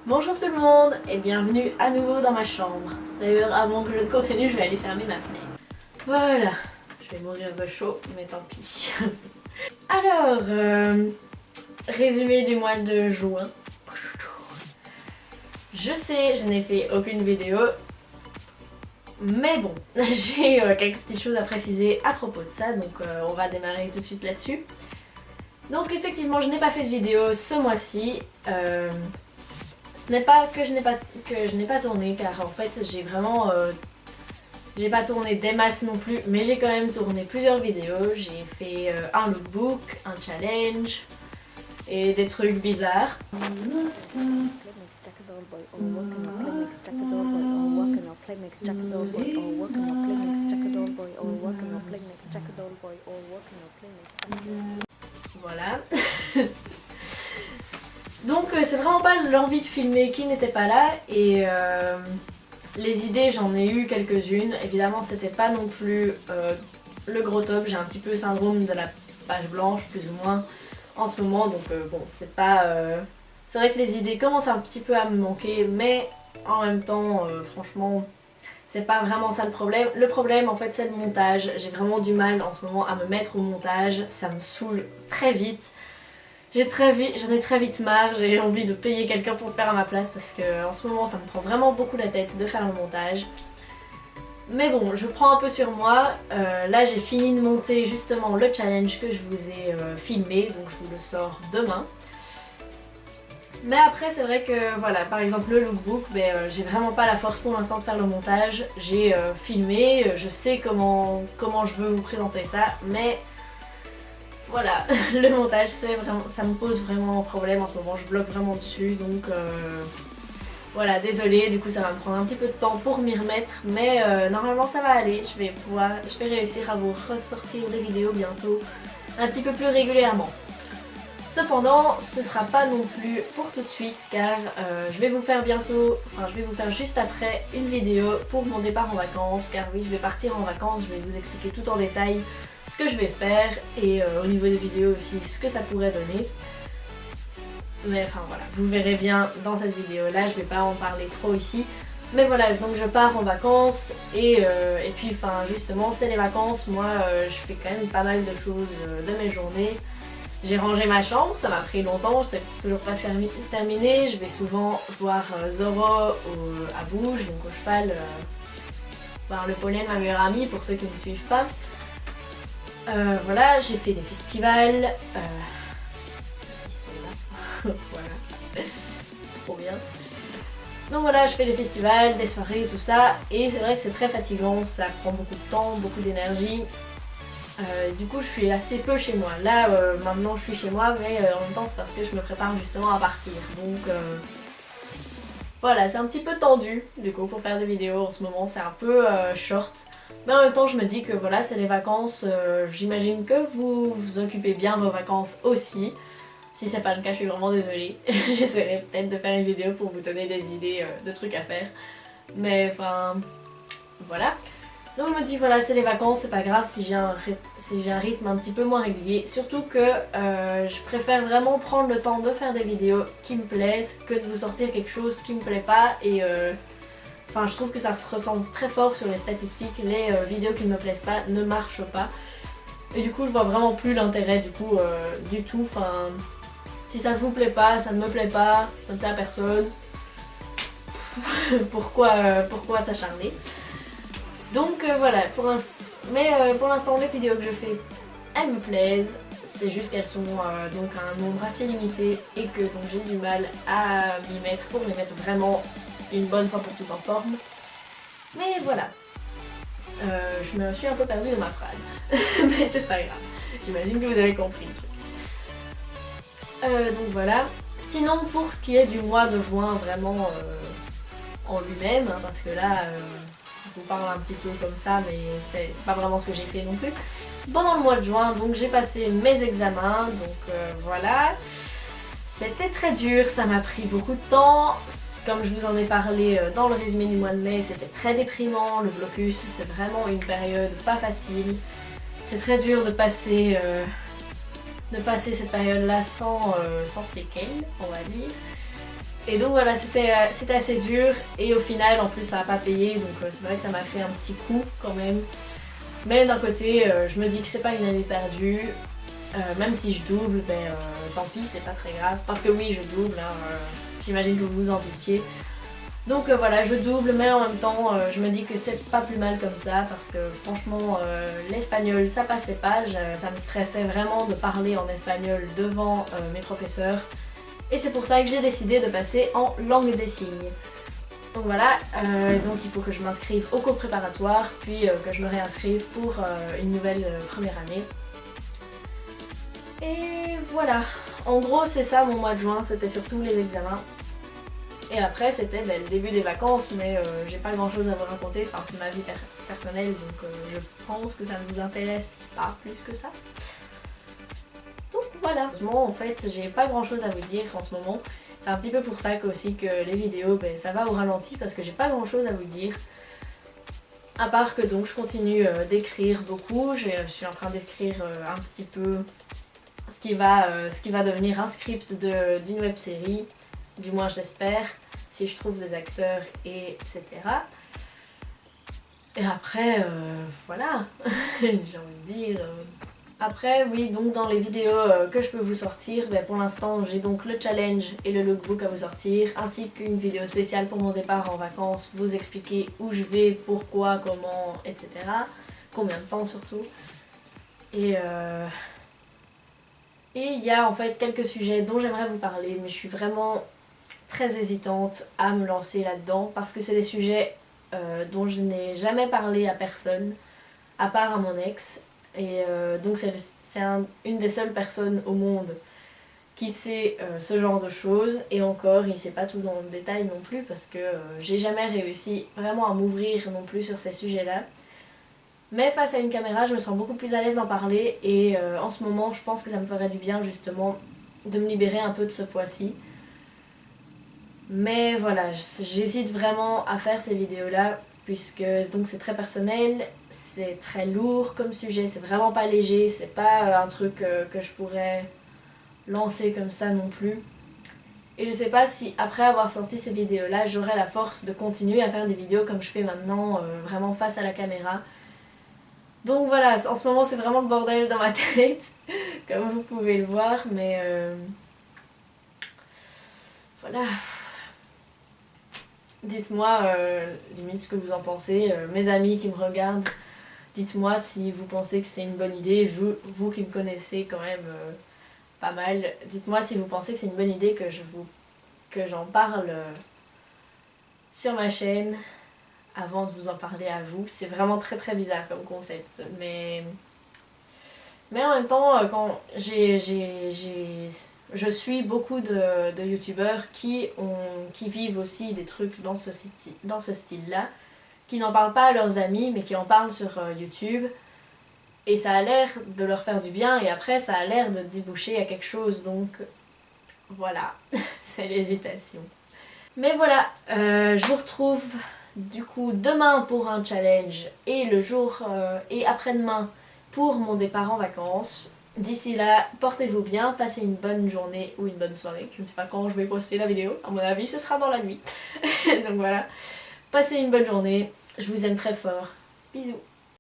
Bonjour tout le monde et bienvenue à nouveau dans ma chambre. D'ailleurs avant que je ne continue je vais aller fermer ma fenêtre. Voilà, je vais mourir de chaud mais tant pis. Alors, résumé du mois de juin. Je sais, je n'ai fait aucune vidéo. Mais bon, j'ai quelques petites choses à préciser à propos de ça, donc on va démarrer tout de suite là-dessus. Donc effectivement, je n'ai pas fait de vidéo ce mois-ci. Ce n'est pas que je n'ai pas tourné, car en fait j'ai vraiment... j'ai pas tourné des masses non plus, mais j'ai quand même tourné plusieurs vidéos. J'ai fait un lookbook, un challenge et des trucs bizarres. Voilà. Donc c'est vraiment pas l'envie de filmer qui n'était pas là et les idées j'en ai eu quelques-unes. Évidemment c'était pas non plus le gros top, j'ai un petit peu le syndrome de la page blanche plus ou moins en ce moment donc bon c'est pas... c'est vrai que les idées commencent un petit peu à me manquer mais en même temps franchement c'est pas vraiment ça le problème. Le problème en fait c'est le montage, j'ai vraiment du mal en ce moment à me mettre au montage, ça me saoule très vite. J'en ai très vite marre, j'ai envie de payer quelqu'un pour le faire à ma place parce que en ce moment ça me prend vraiment beaucoup la tête de faire le montage. Mais bon, je prends un peu sur moi. Là j'ai fini de monter justement le challenge que je vous ai filmé, donc je vous le sors demain. Mais après c'est vrai que voilà, par exemple le lookbook, j'ai vraiment pas la force pour l'instant de faire le montage. J'ai filmé, je sais comment je veux vous présenter ça, mais... Voilà, le montage ça me pose vraiment un problème en ce moment, je bloque vraiment dessus donc voilà, désolée, du coup ça va me prendre un petit peu de temps pour m'y remettre mais normalement ça va aller, je vais réussir à vous ressortir des vidéos bientôt un petit peu plus régulièrement. Cependant, ce sera pas non plus pour tout de suite car je vais vous faire juste après une vidéo pour mon départ en vacances car oui, je vais partir en vacances, je vais vous expliquer tout en détail ce que je vais faire et au niveau des vidéos aussi ce que ça pourrait donner. Mais enfin voilà, vous verrez bien dans cette vidéo là, je vais pas en parler trop ici. Mais voilà, donc je pars en vacances et puis enfin justement c'est les vacances, moi je fais quand même pas mal de choses de mes journées. J'ai rangé ma chambre, ça m'a pris longtemps, c'est toujours pas terminé. Je vais souvent voir Zoro à Bouge, donc au cheval, voir le poney de ma meilleure amie pour ceux qui ne suivent pas. Voilà, j'ai fait des festivals. Ils sont là. Voilà. Trop bien. Donc voilà, je fais des festivals, des soirées, tout ça. Et c'est vrai que c'est très fatigant, ça prend beaucoup de temps, beaucoup d'énergie. Du coup je suis assez peu chez moi. Là maintenant je suis chez moi mais en même temps c'est parce que je me prépare justement à partir. Donc voilà, c'est un petit peu tendu du coup pour faire des vidéos en ce moment, c'est un peu short. Mais en même temps je me dis que voilà c'est les vacances, j'imagine que vous vous occupez bien vos vacances aussi. Si c'est pas le cas je suis vraiment désolée. J'essaierai peut-être de faire une vidéo pour vous donner des idées de trucs à faire. Mais enfin voilà. Donc je me dis voilà c'est les vacances, c'est pas grave si j'ai un rythme un petit peu moins régulier. Surtout que je préfère vraiment prendre le temps de faire des vidéos qui me plaisent que de vous sortir quelque chose qui me plaît pas. Et enfin je trouve que ça se ressent très fort sur les statistiques, les vidéos qui ne me plaisent pas ne marchent pas. Et du coup je vois vraiment plus l'intérêt du coup du tout. Enfin si ça vous plaît pas, ça ne me plaît pas, ça ne plaît à personne. pourquoi s'acharner? Donc voilà, pour l'instant les vidéos que je fais, elles me plaisent, c'est juste qu'elles sont donc à un nombre assez limité et que donc j'ai du mal à m'y mettre pour les mettre vraiment une bonne fois pour toutes en forme. Mais voilà, je me suis un peu perdue dans ma phrase, mais c'est pas grave, j'imagine que vous avez compris le truc. Donc voilà, sinon pour ce qui est du mois de juin vraiment en lui-même, hein, parce que là... je vous parle un petit peu comme ça mais c'est pas vraiment ce que j'ai fait non plus. Pendant le mois de juin donc j'ai passé mes examens donc voilà. C'était très dur, ça m'a pris beaucoup de temps. Comme je vous en ai parlé dans le résumé du mois de mai, c'était très déprimant. Le blocus c'est vraiment une période pas facile. C'est très dur de passer cette période là sans séquelles on va dire. Et donc voilà, c'était assez dur et au final en plus ça n'a pas payé donc c'est vrai que ça m'a fait un petit coup quand même. Mais d'un côté je me dis que c'est pas une année perdue, même si je double, tant pis c'est pas très grave. Parce que oui je double, hein, j'imagine que vous vous en doutiez. Donc voilà, je double, mais en même temps, je me dis que c'est pas plus mal comme ça, parce que franchement, l'espagnol, ça passait pas, ça me stressait vraiment de parler en espagnol devant mes professeurs. Et c'est pour ça que j'ai décidé de passer en langue des signes. Donc voilà, donc il faut que je m'inscrive au cours préparatoire, puis que je me réinscrive pour une nouvelle première année. Et voilà, en gros c'est ça mon mois de juin, c'était surtout les examens. Et après c'était le début des vacances, mais j'ai pas grand chose à vous raconter, enfin c'est ma vie personnelle, donc je pense que ça ne vous intéresse pas plus que ça. Donc voilà, en fait j'ai pas grand chose à vous dire en ce moment. C'est un petit peu pour ça aussi que les vidéos ça va au ralenti parce que j'ai pas grand chose à vous dire. À part que donc je continue d'écrire beaucoup, je suis en train d'écrire un petit peu ce qui va devenir un script d'une web série. Du moins j'espère, si je trouve des acteurs, etc. Et après, voilà, j'ai envie de dire. Après, oui, donc dans les vidéos que je peux vous sortir, pour l'instant j'ai donc le challenge et le lookbook à vous sortir, ainsi qu'une vidéo spéciale pour mon départ en vacances, vous expliquer où je vais, pourquoi, comment, etc. Combien de temps surtout. Et il y a en fait quelques sujets dont j'aimerais vous parler, mais je suis vraiment très hésitante à me lancer là-dedans parce que c'est des sujets dont je n'ai jamais parlé à personne à part à mon ex et donc c'est une des seules personnes au monde qui sait ce genre de choses et encore il sait pas tout dans le détail non plus parce que j'ai jamais réussi vraiment à m'ouvrir non plus sur ces sujets-là. Mais face à une caméra je me sens beaucoup plus à l'aise d'en parler et en ce moment je pense que ça me ferait du bien justement de me libérer un peu de ce poids-ci. Mais voilà, j'hésite vraiment à faire ces vidéos-là puisque donc c'est très personnel, c'est très lourd comme sujet, c'est vraiment pas léger, c'est pas un truc que je pourrais lancer comme ça non plus. Et je sais pas si après avoir sorti ces vidéos-là, j'aurai la force de continuer à faire des vidéos comme je fais maintenant, vraiment face à la caméra. Donc voilà, en ce moment c'est vraiment le bordel dans ma tête, comme vous pouvez le voir, mais voilà. Dites-moi limite ce que vous en pensez, mes amis qui me regardent, dites-moi si vous pensez que c'est une bonne idée, vous qui me connaissez quand même pas mal, dites-moi si vous pensez que c'est une bonne idée que j'en parle sur ma chaîne avant de vous en parler à vous. C'est vraiment très très bizarre comme concept, mais en même temps quand je suis beaucoup de youtubeurs qui vivent aussi des trucs dans ce style-là, qui n'en parlent pas à leurs amis, mais qui en parlent sur YouTube. Et ça a l'air de leur faire du bien, et après ça a l'air de déboucher à quelque chose, donc voilà, c'est l'hésitation. Mais voilà, je vous retrouve du coup demain pour un challenge, et et après-demain pour mon départ en vacances. D'ici là, portez-vous bien, passez une bonne journée ou une bonne soirée. Je ne sais pas quand je vais poster la vidéo, à mon avis ce sera dans la nuit. Donc voilà, passez une bonne journée, je vous aime très fort. Bisous.